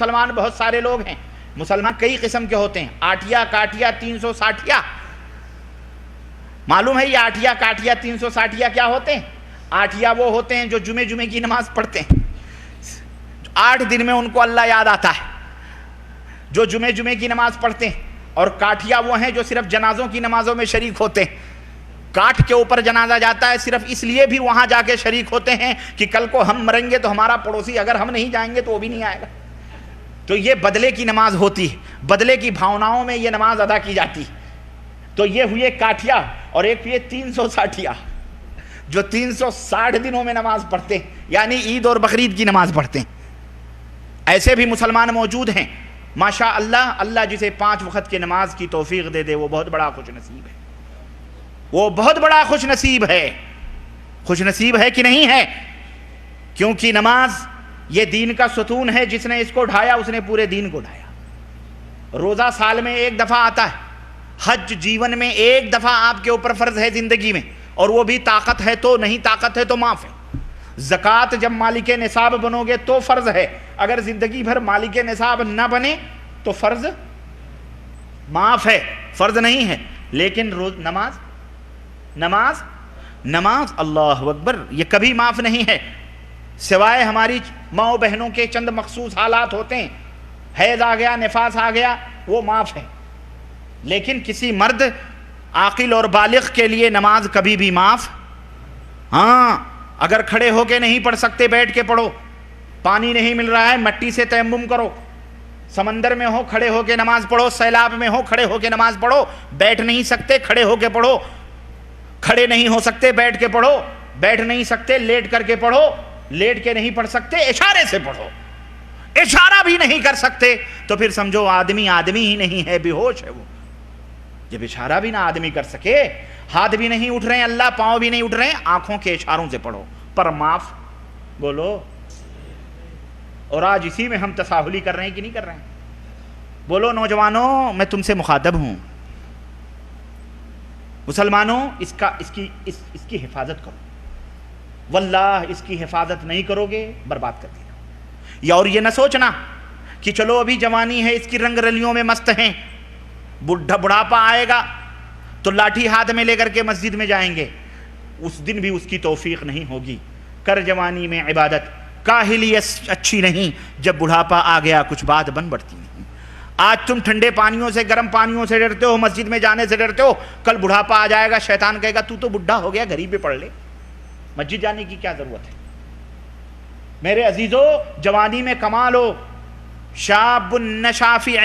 مسلمان بہت سارے لوگ ہیں، مسلمان کئی قسم کے ہوتے ہیں، آٹھیا کاٹیا 360 معلوم ہے یہ آٹھیا کاٹیا 360 کیا ہوتے ہیں؟ آٹھیا وہ ہوتے ہیں جو جمعے کی نماز پڑھتے ہیں، 8 دن میں ان کو اللہ یاد آتا ہے، جو جمعے کی نماز پڑھتے ہیں، اور کاٹیا وہ ہیں جو صرف جنازوں کی نمازوں میں شریک ہوتے ہیں، کاٹ کے اوپر جنازہ جاتا ہے صرف اس لیے بھی وہاں جا کے شریک ہوتے ہیں کہ کل کو ہم مریں گے تو ہمارا پڑوسی اگر ہم نہیں جائیں گے تو وہ بھی نہیں آئے گا، تو یہ بدلے کی نماز ہوتی ہے، بدلے کی بھاوناؤں میں یہ نماز ادا کی جاتی ہے۔ تو یہ ہوئے کاٹیا، اور ایک ہوئے 360 جو 360 دنوں میں نماز پڑھتے ہیں، یعنی عید اور بقرعید کی نماز پڑھتے ہیں۔ ایسے بھی مسلمان موجود ہیں ماشاء اللہ، اللہ جسے 5 وقت کی نماز کی توفیق دے دے وہ بہت بڑا خوش نصیب ہے، وہ بہت بڑا خوش نصیب ہے۔ خوش نصیب ہے کہ نہیں ہے؟ کیونکہ نماز یہ دین کا ستون ہے، جس نے اس کو ڈھایا اس نے پورے دین کو ڈھایا۔ روزہ سال میں 1 دفعہ آتا ہے، حج جیون میں 1 دفعہ آپ کے اوپر فرض ہے زندگی میں، اور وہ بھی طاقت ہے تو، نہیں طاقت ہے تو معاف ہے۔ زکوٰۃ جب مالک نصاب بنو گے تو فرض ہے، اگر زندگی بھر مالک نصاب نہ بنے تو فرض معاف ہے، فرض نہیں ہے۔ لیکن نماز اللہ اکبر یہ کبھی معاف نہیں ہے، سوائے ہماری ماؤں بہنوں کے چند مخصوص حالات ہوتے ہیں، حیض آ گیا، نفاس آ گیا، وہ معاف ہے۔ لیکن کسی مرد عاقل اور بالغ کے لیے نماز کبھی بھی معاف، ہاں اگر کھڑے ہو کے نہیں پڑھ سکتے بیٹھ کے پڑھو، پانی نہیں مل رہا ہے مٹی سے تیمم کرو، سمندر میں ہو کھڑے ہو کے نماز پڑھو، سیلاب میں ہو کھڑے ہو کے نماز پڑھو، بیٹھ نہیں سکتے کھڑے ہو کے پڑھو، کھڑے نہیں ہو سکتے بیٹھ کے پڑھو، بیٹھ نہیں سکتے لیٹ کر کے پڑھو، لیٹ کے نہیں پڑھ سکتے اشارے سے پڑھو، اشارہ بھی نہیں کر سکتے تو پھر سمجھو آدمی ہی نہیں ہے، بے ہوش ہے وہ۔ جب اشارہ بھی نہ آدمی کر سکے، ہاتھ بھی نہیں اٹھ رہے ہیں اللہ، پاؤں بھی نہیں اٹھ رہے ہیں، آنکھوں کے اشاروں سے پڑھو، پر معاف بولو۔ اور آج اسی میں ہم تساہلی کر رہے ہیں کہ نہیں کر رہے ہیں؟ بولو نوجوانوں، میں تم سے مخاطب ہوں، مسلمانوں اس کی حفاظت کرو، واللہ اس کی حفاظت نہیں کرو گے برباد کر دینا۔ یا اور یہ نہ سوچنا کہ چلو ابھی جوانی ہے اس کی رنگ رلیوں میں مست ہیں، بڑھاپا آئے گا تو لاٹھی ہاتھ میں لے کر کے مسجد میں جائیں گے، اس دن بھی اس کی توفیق نہیں ہوگی۔ کر جوانی میں عبادت، کاہلیت اچھی نہیں، جب بڑھاپا آ گیا کچھ بات بن بڑھتی نہیں۔ آج تم ٹھنڈے پانیوں سے گرم پانیوں سے ڈرتے ہو، مسجد میں جانے سے ڈرتے ہو، کل بڑھاپا آ جائے گا شیطان کہے گا تو بڈھا ہو گیا، گھر ہی پہ پڑھ لے، مسجد جانے کی کیا ضرورت ہے؟ میرے عزیزو جوانی میں کمال ہو، شاب نشا فی